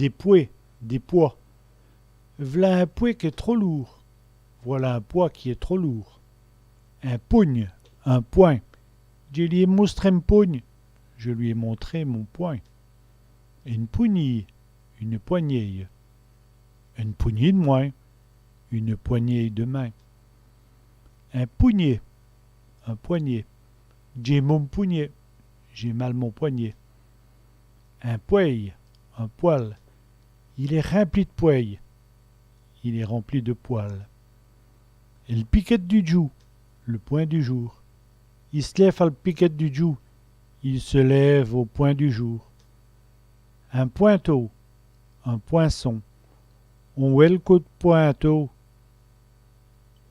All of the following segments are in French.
Des poids, des poids. V'là un poids qui est trop lourd. Voilà un poids qui est trop lourd. Un pougne, un poing. Je lui ai montré un pougne. Je lui ai montré mon poing. Une pougnille, une poignée. Une poignée de main, une poignée de main. Un poignet, un poignet. J'ai mon poignet, j'ai mal mon poignet. Un poil, un poil. Il est rempli de poils. Il est rempli de poils. Le piquette du joug, le point du jour. Il se lève à le piquette du joug. Il se lève au point du jour. Un pointeau, un poinçon. On voit le coup de pointeau.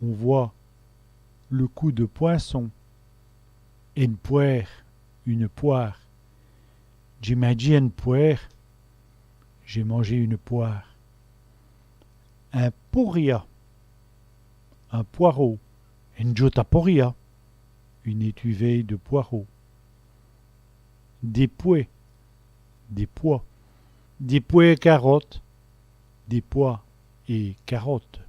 On voit le coup de poinçon. Une poire, une poire. J'ai mangé une poire. J'ai mangé une poire. Un pourria, un poireau. Une jota pourria, une étuvée de poireaux. Des pois, des pois. Des pois et carottes, des pois et carottes.